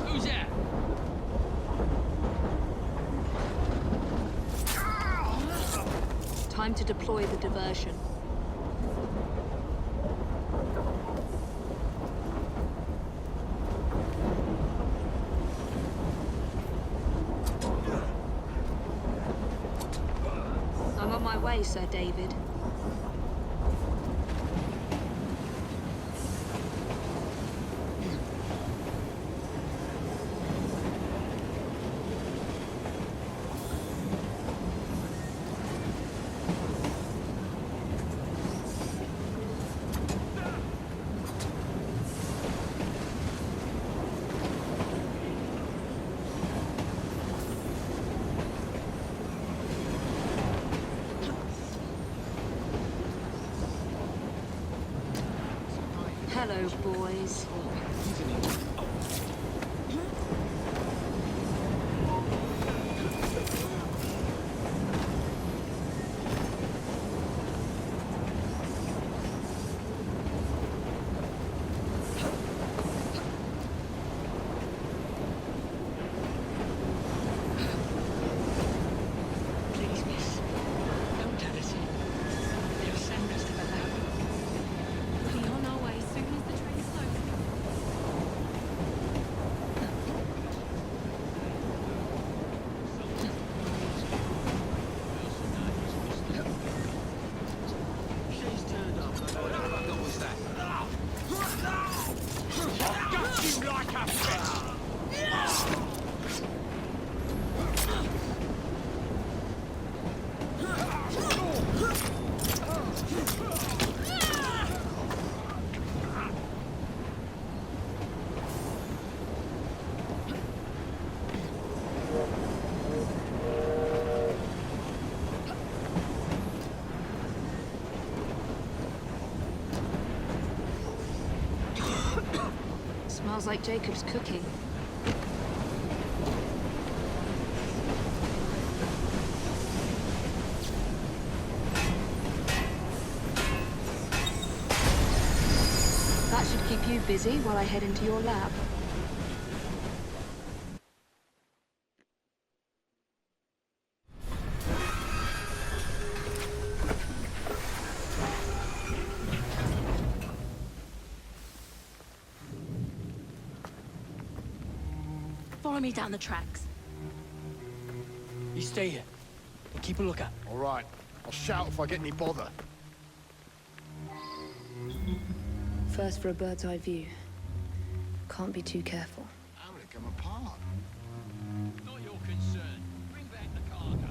Who's that? Time to deploy the diversion. I'm on my way, Sir David. Hello, boys. Please, miss. Don't tell us. They'll send us to the lab. We'll be on our way soon as the train's closing. She's turned up. What was that? Got you like a bitch! Smells like Jacob's cooking. That should keep you busy while I head into your lab. Follow me down the tracks. You stay here. And keep a lookout. All right. I'll shout if I get any bother. First for a bird's eye view. Can't be too careful. How will it come apart? Not your concern. Bring back the cargo.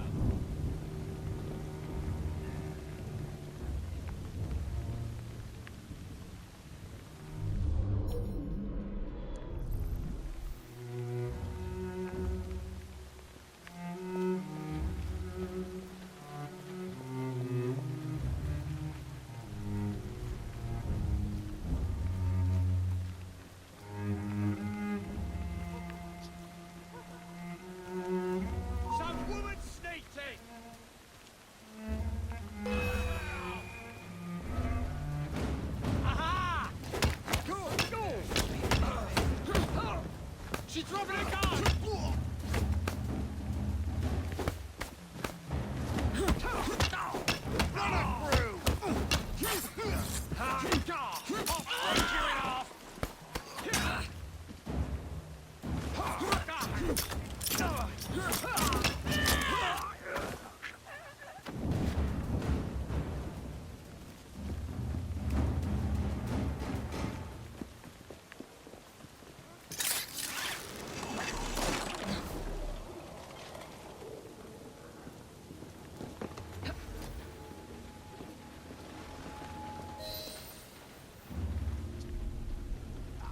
Some woman sneaked in! Aha! She's dropping a gun! Run her through! I'll break you in half!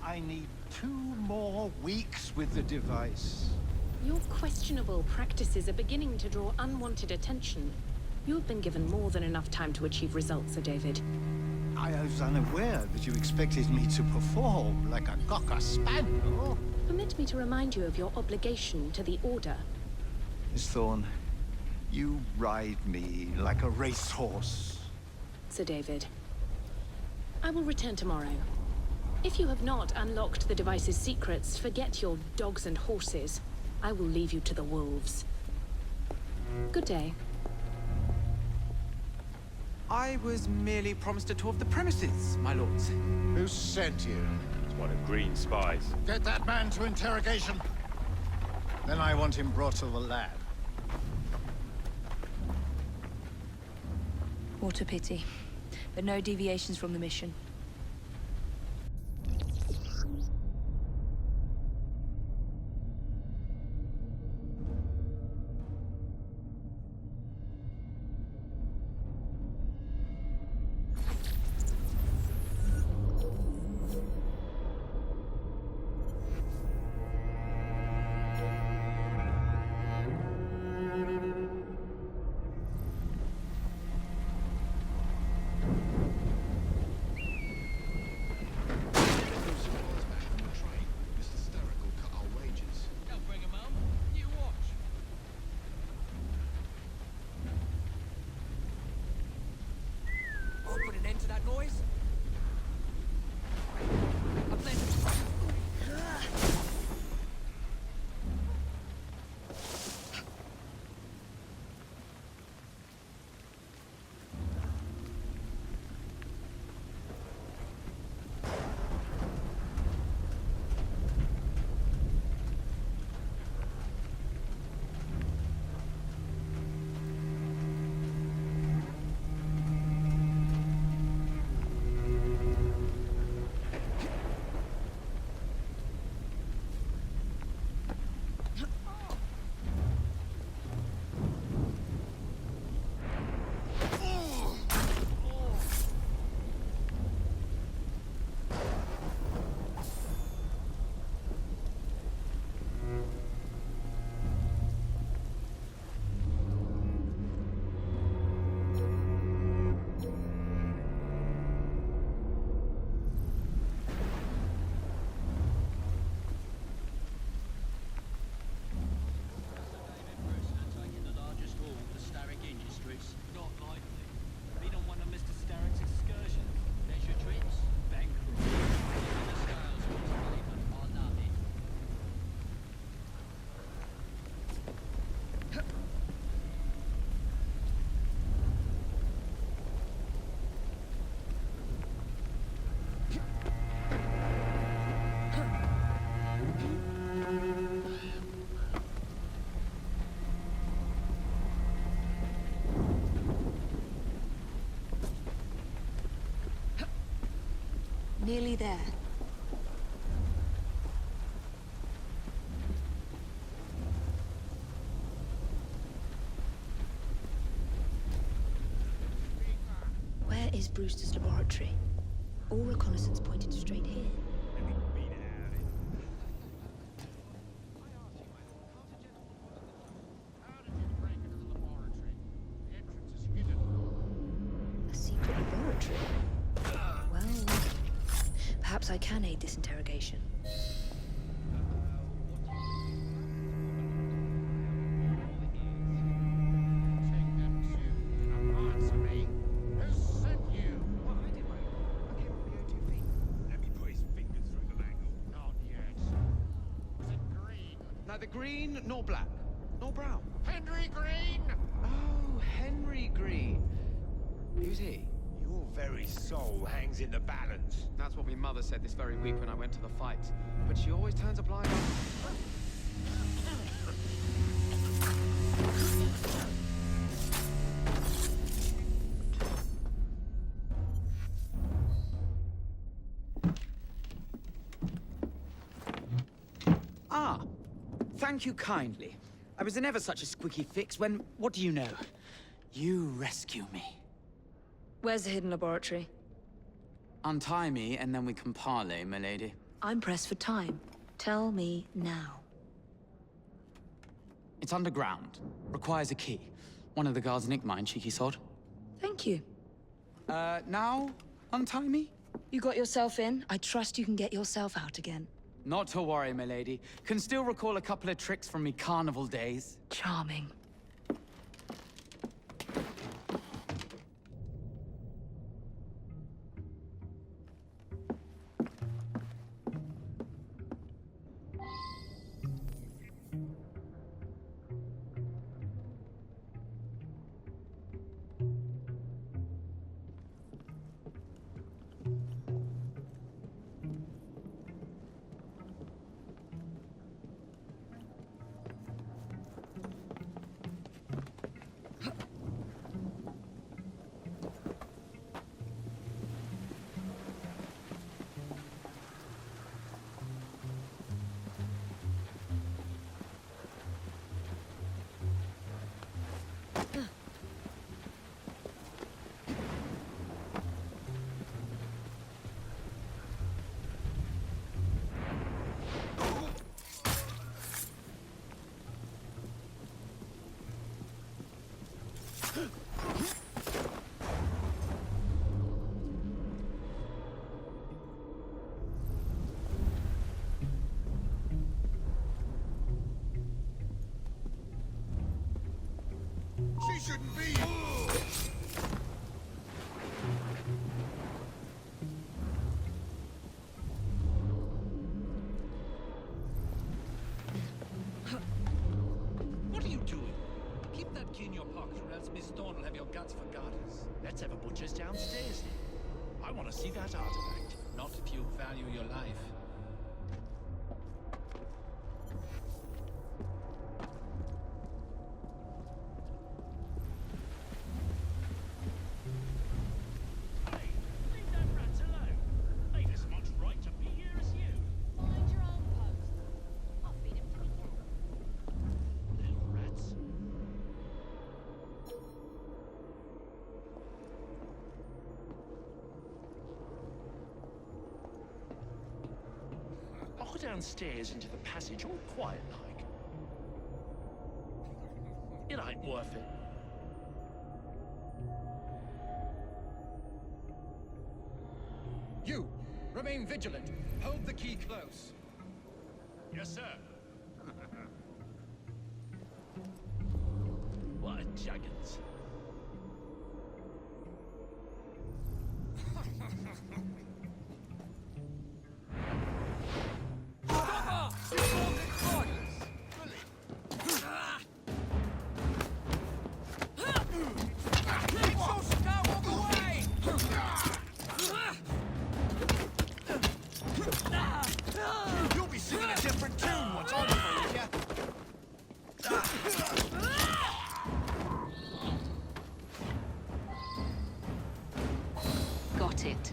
I need 2 more weeks with the device. Your questionable practices are beginning to draw unwanted attention. You've been given more than enough time to achieve results, Sir David. I was unaware that you expected me to perform like a cocker spaniel. Permit me to remind you of your obligation to the Order. Miss Thorne, you ride me like a racehorse. Sir David. I will return tomorrow. If you have not unlocked the device's secrets, forget your dogs and horses. I will leave you to the wolves. Good day. I was merely promised a tour of the premises, my lords. Who sent you? It's one of Green's spies. Get that man to interrogation. Then I want him brought to the lab. What a pity. But no deviations from the mission. Put an end to that noise. Nearly there. Where is Brewster's laboratory? All reconnaissance pointed straight here. A secret laboratory? Well, perhaps I can aid this interrogation. Neither green nor black, nor brown. Henry Green! Oh, Henry Green. Who's he? Your very soul hangs in the balance. That's what my mother said this very week when I went to the fight. But she always turns a blind eye. Ah, thank you kindly. I was in ever such a squeaky fix when, what do you know? You rescue me. Where's the hidden laboratory? Untie me and then we can parley, milady. I'm pressed for time. Tell me now. It's underground. Requires a key. One of the guards nicked mine, cheeky sod. Thank you. Now? Untie me? You got yourself in. I trust you can get yourself out again. Not to worry, milady. Can still recall a couple of tricks from me carnival days. Charming. She shouldn't be here. What are you doing? Keep that key in your pocket, or else Miss Thorne will have your guts for garters. Let's have a butcher's downstairs. I want to see that artifact. Not if you value your life. Hey, leave that rat alone. They've as much right to be here as you. Mind your own post. I'll feed him to the cat. Little rats. I'll go downstairs into the passage all quiet like. It ain't worth it. You, remain vigilant. Hold the key close. Yes, sir. What a juggins. You'll be singing a different tune once I'm through with ya. Got it.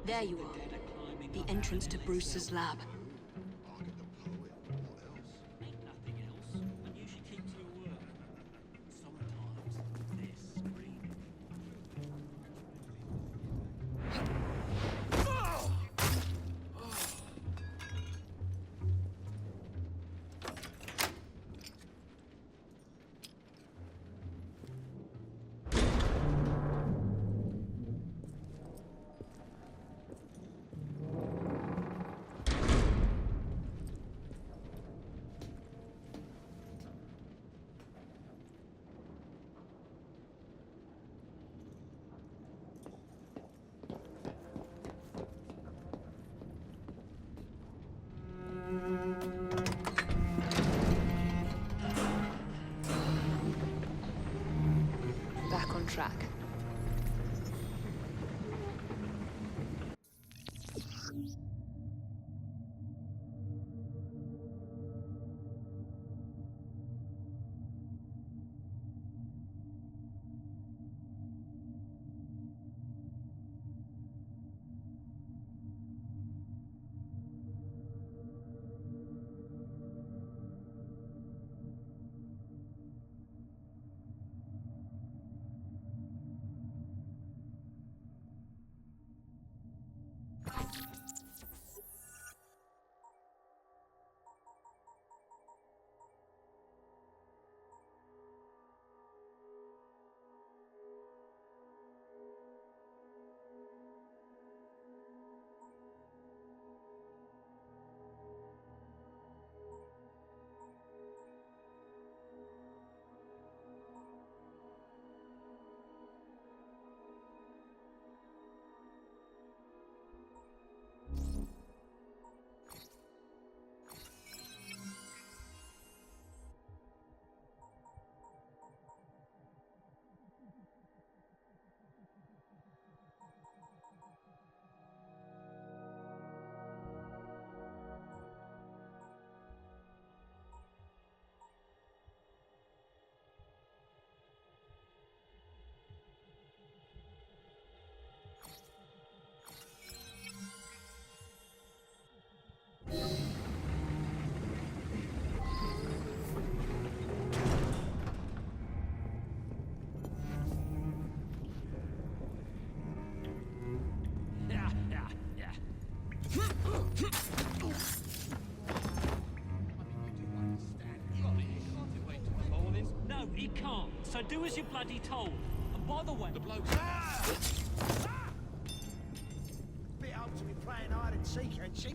There you are. The entrance to Bruce's lab. Ain't nothing else, and you should keep to your word. Sometimes this scream. Back on track. Yeah, yeah, yeah. No, he can't. So do as you're bloody told. And by the way, the bloke. Bit old to be playing hide and seek, ain't she?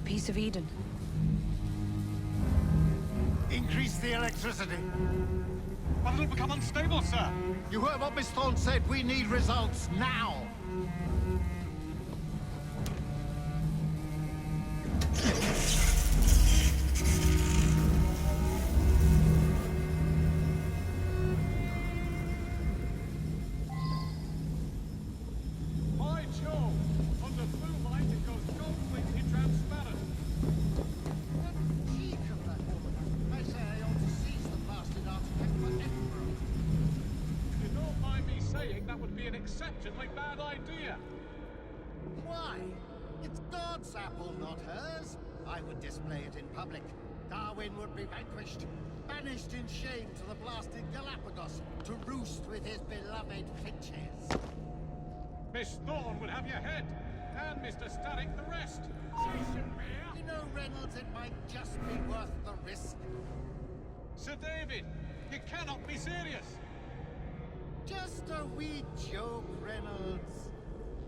Piece of Eden. Increase the electricity. But it'll become unstable, sir. You heard what Miss Thorne said. We need results now. By Jove! Under blue light, it goes completely transparent. Cheek of that woman. I say I ought to seize the bastard artifact for Edinburgh. If you don't mind me saying, that would be an exceptionally bad idea. Why? It's God's apple, not hers. I would display it in public. Darwin would be vanquished, banished in shame to the blasted Galapagos, to roost with his beloved finches. Miss Thorne would have your head. can, Mr. Static, the rest. You know, Reynolds, it might just be worth the risk. Sir David, you cannot be serious. Just a wee joke, Reynolds.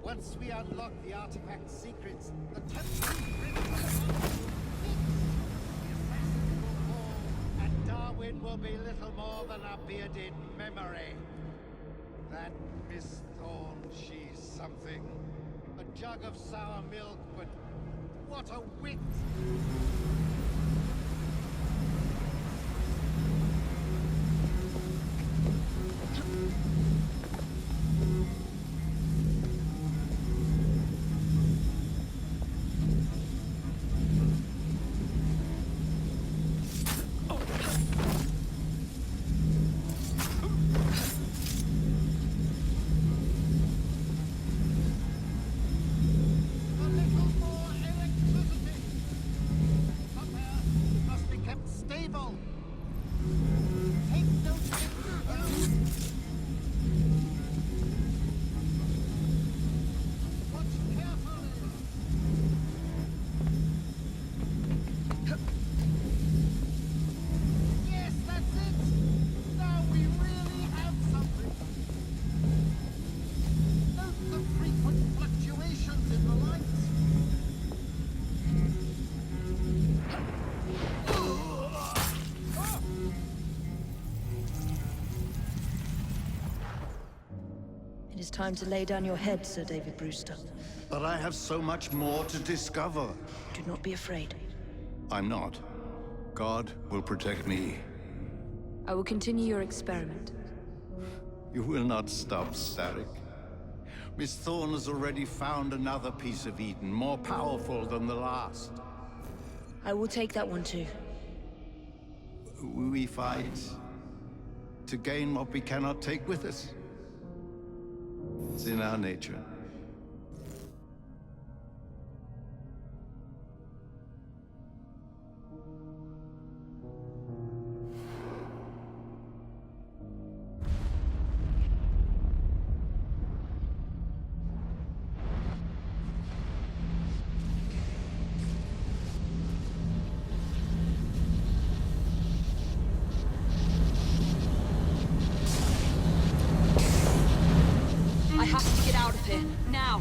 Once we unlock the artifact's secrets, the temporary grid will fix. The assassins will fall, and Darwin will be little more than a bearded memory. That Miss Thorne, she's something. A jug of sour milk, but what a wit! A little more electricity! Somewhere it must be kept stable. Take no chances. Watch carefully. Yes, that's it. Now we really have something. Note the frequent fluctuations in the lights. It is time to lay down your head, Sir David Brewster. But I have so much more to discover. Do not be afraid. I'm not. God will protect me. I will continue your experiment. You will not stop, Static. Miss Thorne has already found another piece of Eden, more powerful than the last. I will take that one too. We fight to gain what we cannot take with us. It's in our nature. I have to get out of here, now.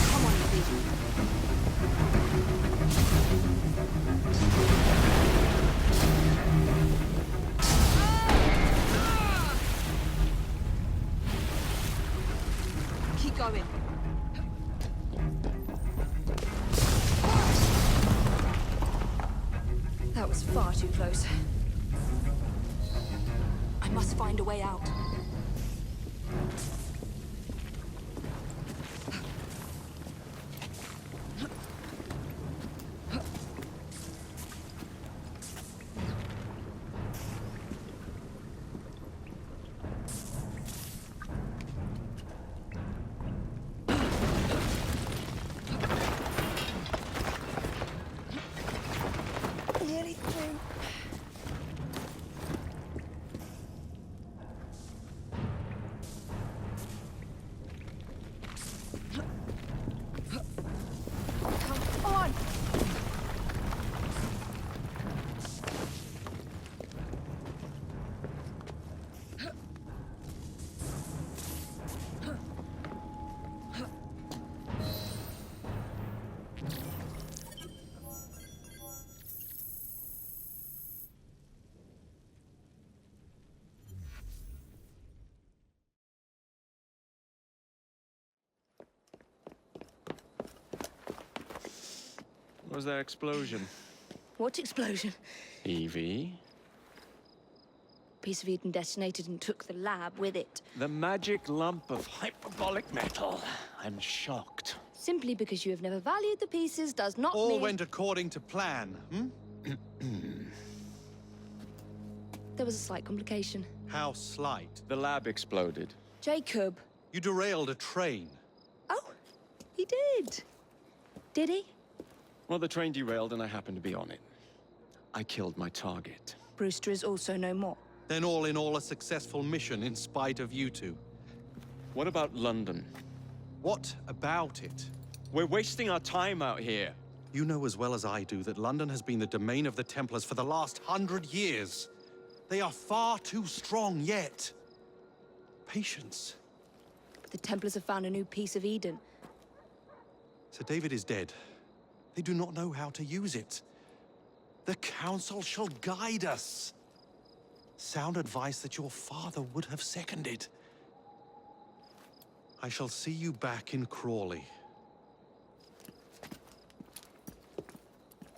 Come on, Evie. Keep going. That was far too close. I must find a way out. Nearly through. Come on! What was that explosion? What explosion? Evie? Piece of Eden detonated and took the lab with it. The magic lump of hyperbolic metal. I'm shocked. Simply because you have never valued the pieces does not All mean... went according to plan, There was a slight complication. How slight. The lab exploded. Jacob. You derailed a train. Oh, he did. Did he? Well, the train derailed and I happened to be on it. I killed my target. Brewster is also no more. Then all in all, a successful mission in spite of you two. What about London? What about it? We're wasting our time out here. You know as well as I do that London has been the domain of the Templars for the last 100 years. They are far too strong yet. Patience. But the Templars have found a new piece of Eden. Sir David is dead. They do not know how to use it. The Council shall guide us. Sound advice that your father would have seconded. I shall see you back in Crawley.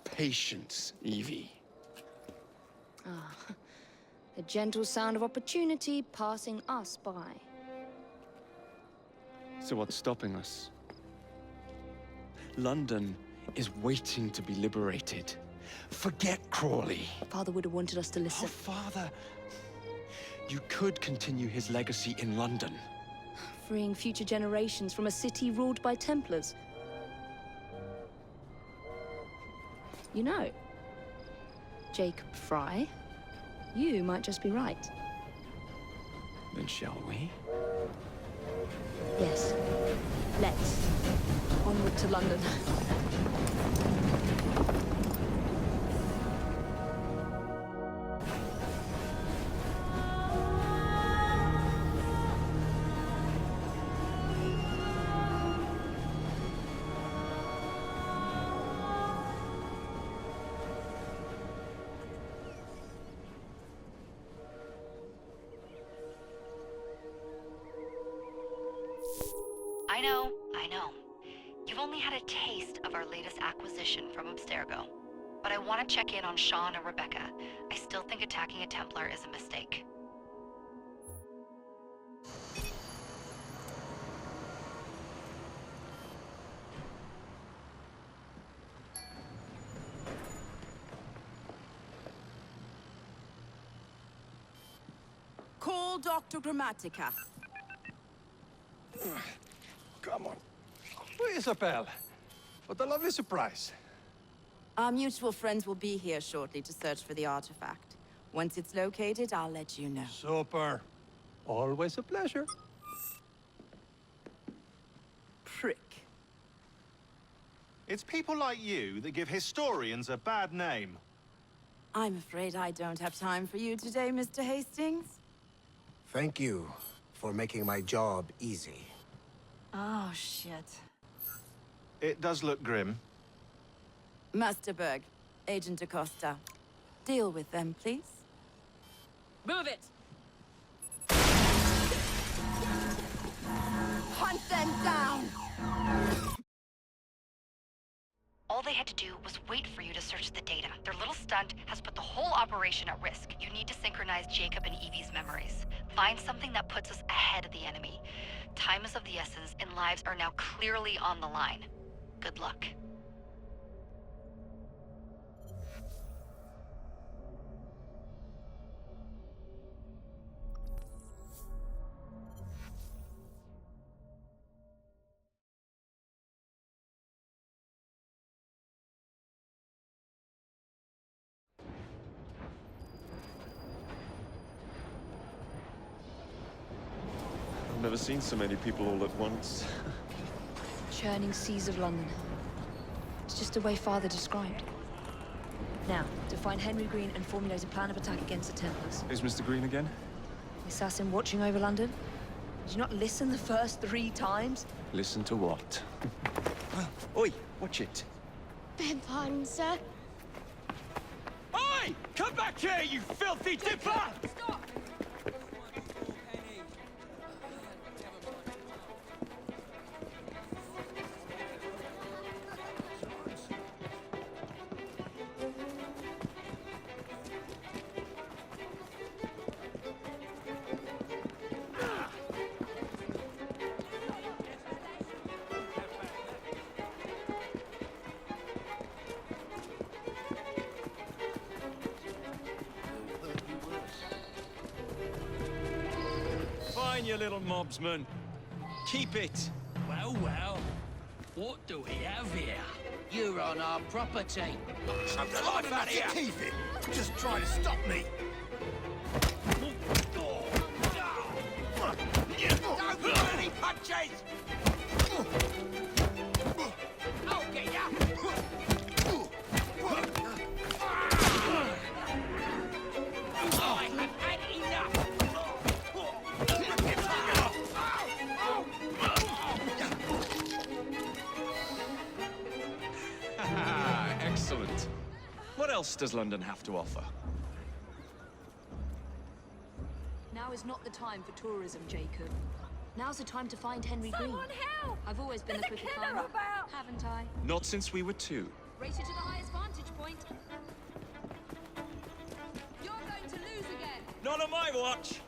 Patience, Evie. Ah, the gentle sound of opportunity passing us by. So what's stopping us? London is waiting to be liberated. Forget Crawley. Father would have wanted us to listen. Oh, Father. You could continue his legacy in London. Freeing future generations from a city ruled by Templars. You know, Jacob Fry, you might just be right. Then shall we? Yes. Let's. Onward to London. I know. You've only had a taste of our latest acquisition from Abstergo. But I want to check in on Sean and Rebecca. I still think attacking a Templar is a mistake. Call Dr. Grammatica. Come on. Isabel, what a lovely surprise. Our mutual friends will be here shortly to search for the artifact. Once it's located, I'll let you know. Super. Always a pleasure. Prick. It's people like you that give historians a bad name. I'm afraid I don't have time for you today, Mr. Hastings. Thank you for making my job easy. Oh, shit. It does look grim. Master Berg, Agent Acosta. Deal with them, please. Move it! Hunt them down! All they had to do was wait for you to search the data. Their little stunt has put the whole operation at risk. You need to synchronize Jacob and Evie's memories. Find something that puts us ahead of the enemy. Time is of the essence, and lives are now clearly on the line. Good luck. I've never seen so many people all at once. Churning seas of London. It's just the way Father described. Now, to find Henry Green and formulate a plan of attack against the Templars. Is Mr. Green again? The assassin watching over London? Did you not listen the first 3 times? Listen to what? Oi, watch it. Beg pardon, sir. Oi! Come back here, you filthy dipper! Stop! Fine, you little mobsman. Keep it. Well, well. What do we have here? You're on our property. I'm not enough to keep it. Just try to stop me. Don't throw any punches! I'll get ya! I have had enough! Excellent. What else does London have to offer? Now is not the time for tourism, Jacob. Now's the time to find Henry Green. Someone help! I've always been the quicker climber, about? haven't I? Not since we were 2. Race you to the highest vantage point. You're going to lose again. Not on my watch!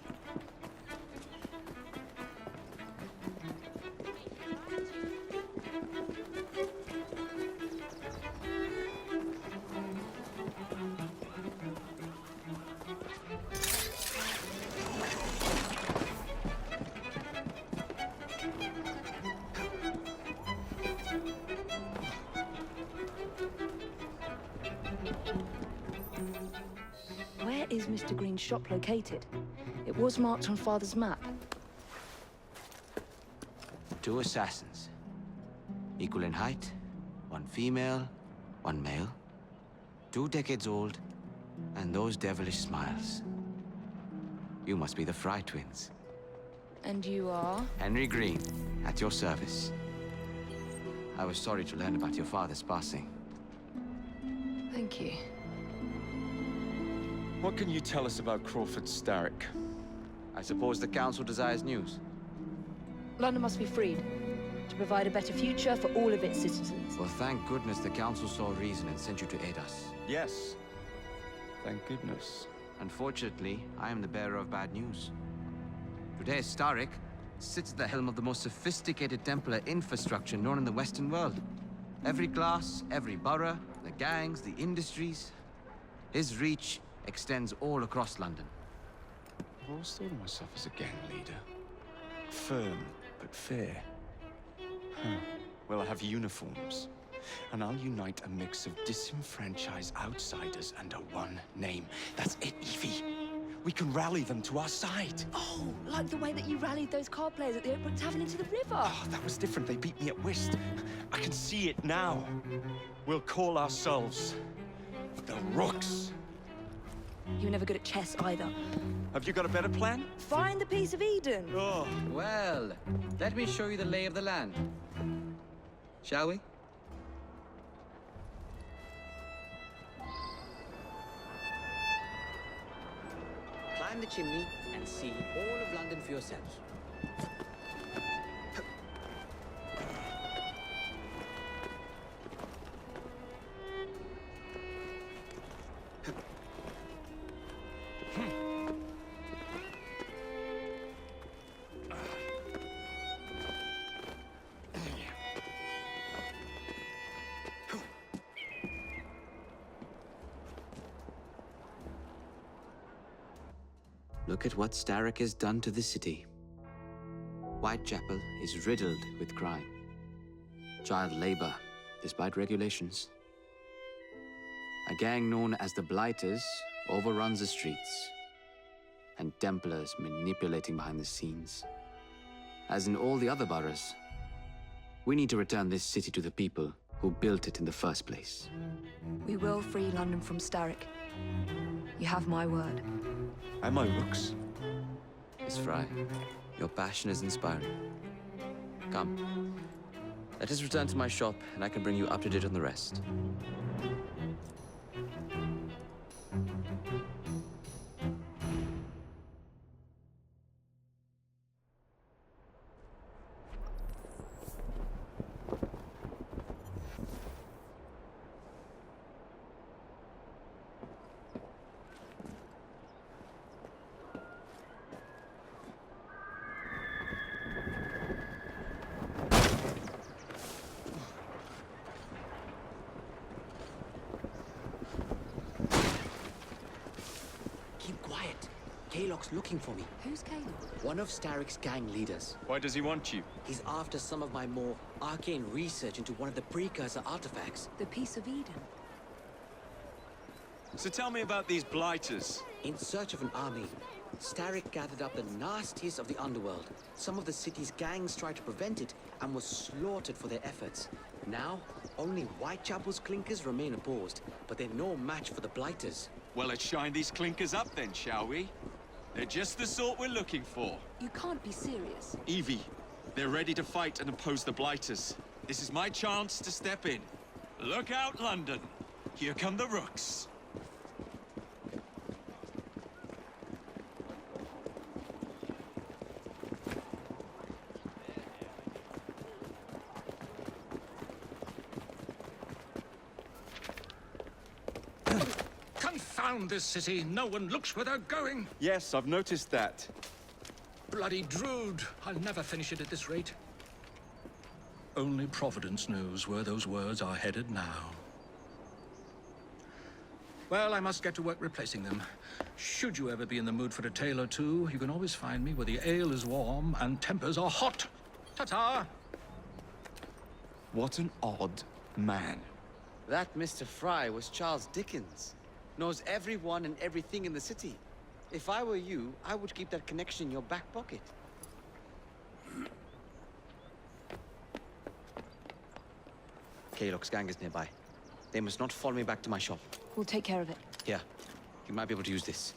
Where is Mr. Green's shop located? It was marked on Father's map. 2 assassins. Equal in height. 1 female, 1 male. 2 decades old. And those devilish smiles. You must be the Fry twins. And you are? Henry Green, at your service. I was sorry to learn about your father's passing. Thank you. What can you tell us about Crawford Starrick? I suppose the Council desires news. London must be freed, to provide a better future for all of its citizens. Well, thank goodness the Council saw reason and sent you to aid us. Yes. Thank goodness. Unfortunately, I am the bearer of bad news. Today, Starrick sits at the helm of the most sophisticated Templar infrastructure known in the Western world. Every class, every borough, the gangs, the industries. His reach extends all across London. I've always thought of myself as a gang leader. Firm, but fair. Huh. Well, I have uniforms. And I'll unite a mix of disenfranchised outsiders under one name. That's it, Evie. We can rally them to our side. Oh, like the way that you rallied those card players at the Oakbrook Tavern into the river. Oh, that was different. They beat me at whist. I can see it now. We'll call ourselves the Rooks. You were never good at chess either. Have you got a better plan? Find the piece of Eden. Oh. Well, let me show you the lay of the land. Shall we? Climb the chimney and see all of London for yourself. Look at what Starrick has done to the city. Whitechapel is riddled with crime. Child labor, despite regulations. A gang known as the Blighters overruns the streets. And Templars manipulating behind the scenes. As in all the other boroughs, we need to return this city to the people who built it in the first place. We will free London from Starrick. You have my word. Am I Rooks? Miss Fry, your passion is inspiring. Come. Let us return to my shop, and I can bring you up to date on the rest. Kalok's looking for me. Who's Caleb? One of Starrick's gang leaders. Why does he want you? He's after some of my more arcane research into one of the precursor artifacts. The Piece of Eden. So tell me about these blighters. In search of an army, Starrick gathered up the nastiest of the underworld. Some of the city's gangs tried to prevent it and were slaughtered for their efforts. Now, only Whitechapel's clinkers remain opposed, but they're no match for the blighters. Well, let's shine these clinkers up then, shall we? They're just the sort we're looking for. You can't be serious. Evie, they're ready to fight and oppose the blighters. This is my chance to step in. Look out, London. Here come the rooks. Confound this city. No one looks where they're going. Yes, I've noticed that. Bloody Drood. I'll never finish it at this rate. Only Providence knows where those words are headed now. Well, I must get to work replacing them. Should you ever be in the mood for a tale or two, you can always find me where the ale is warm and tempers are hot. Ta-ta! What an odd man. That Mr. Fry was Charles Dickens. Knows everyone and everything in the city. If I were you, I would keep that connection in your back pocket. Kalok's gang is nearby. They must not follow me back to my shop. We'll take care of it. Here, you might be able to use this.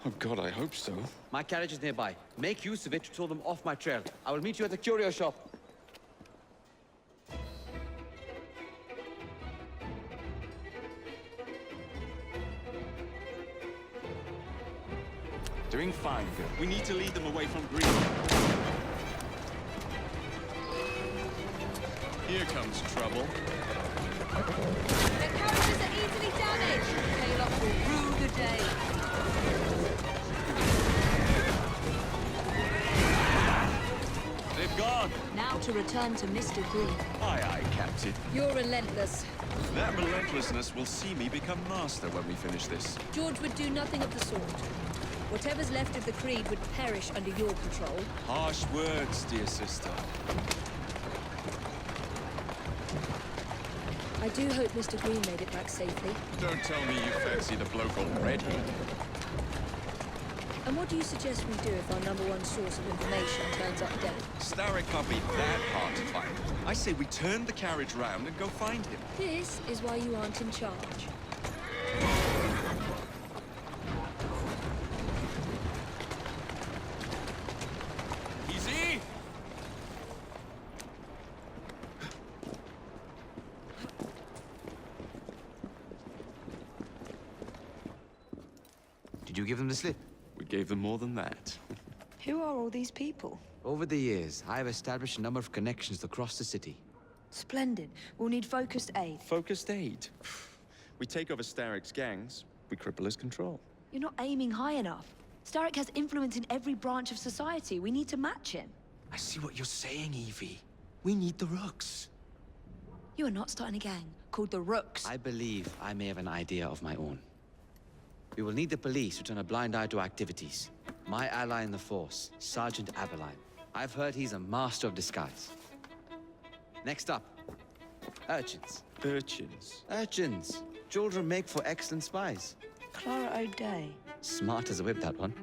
Oh God, I hope so. My carriage is nearby. Make use of it to throw them off my trail. I will meet you at the curio shop. Doing fine, girl. We need to lead them away from Green. Here comes trouble. The carriages are easily damaged. Kalok will rue the day. They've gone. Now to return to Mr. Green. Aye, aye, Captain. You're relentless. That relentlessness will see me become master when we finish this. George would do nothing of the sort. Whatever's left of the Creed would perish under your control. Harsh words, dear sister. I do hope Mr. Green made it back safely. Don't tell me you fancy the bloke already. And what do you suggest we do if our number one source of information turns up dead? Starrick can't be that hard to find. I say we turn the carriage round and go find him. This is why you aren't in charge. Easy! Did you give them the slip? We gave them more than that. Who are all these people? Over the years, I have established a number of connections across the city. Splendid. We'll need focused aid. Focused aid. We take over Starrick's gangs, we cripple his control. You're not aiming high enough. Starrick has influence in every branch of society. We need to match him. I see what you're saying, Evie. We need the Rooks. You are not starting a gang called the Rooks. I believe I may have an idea of my own. We will need the police to turn a blind eye to activities. My ally in the force, Sergeant Aberline. I've heard he's a master of disguise. Next up, urchins. Urchins? Urchins. Children make for excellent spies. Clara O'Day. Smart as a whip, that one.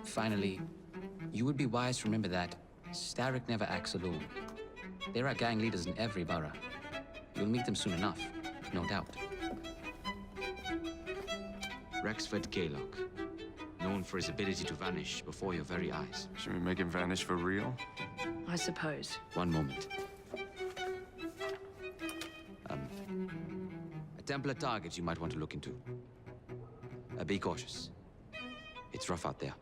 Finally, you would be wise to remember that Starrick never acts alone. There are gang leaders in every borough. You'll meet them soon enough, no doubt. Rexford Kalok, known for his ability to vanish before your very eyes. Should we make him vanish for real? I suppose. One moment. A Templar target you might want to look into. Be cautious. It's rough out there.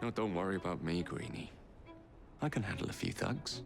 No, don't worry about me, Greenie. I can handle a few thugs.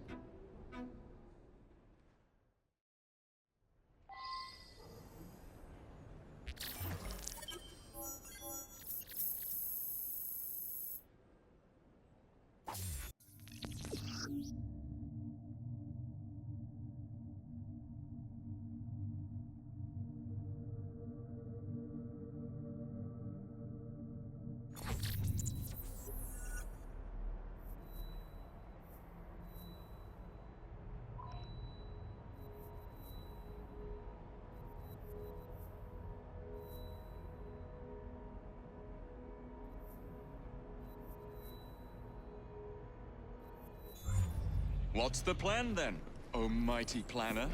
What's the plan then, oh mighty planner?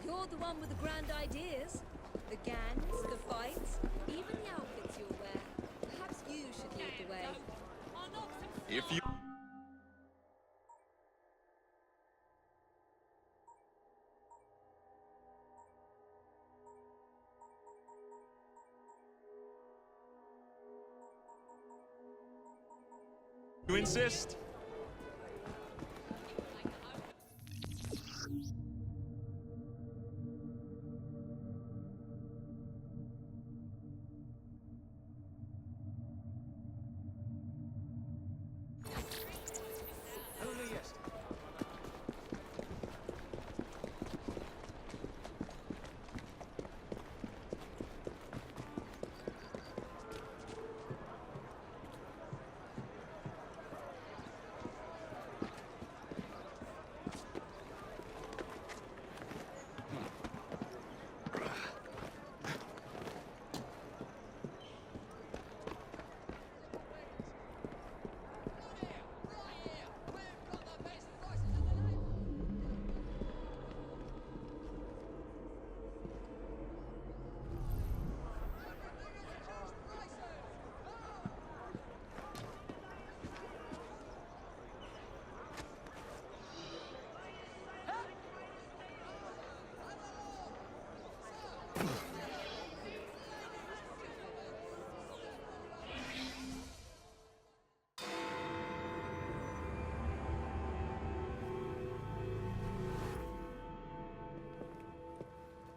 You're the one with the grand ideas. The gangs, the fights, even the outfits you'll wear. Perhaps you should lead the way. If you... You insist? Only yes.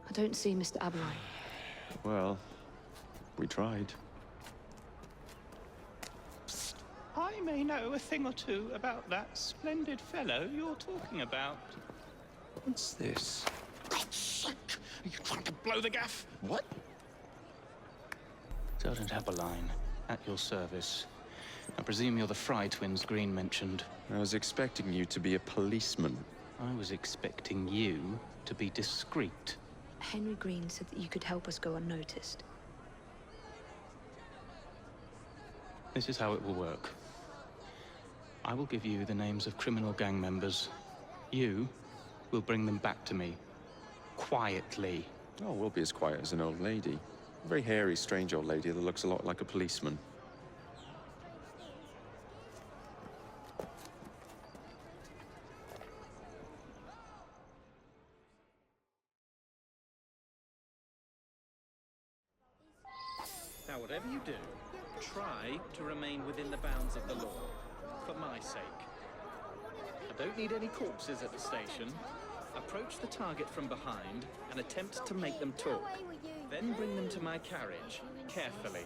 I don't see Mr. Aberline. Well, we tried. I may know a thing or two about that splendid fellow you're talking about. What's this? God's sake! Are you trying to blow the gaff? What? Sergeant Aberline, at your service. I presume you're the Fry twins Green mentioned. I was expecting you to be a policeman. I was expecting you to be discreet. Henry Green said that you could help us go unnoticed. This is how it will work. I will give you the names of criminal gang members. You will bring them back to me. Quietly. Oh, we'll be as quiet as an old lady. A very hairy, strange old lady that looks a lot like a policeman. Now, whatever you do, try to remain within the bounds of the law, for my sake. I don't need any corpses at the station. Approach the target from behind and attempt to make them talk. Then bring them to my carriage, carefully.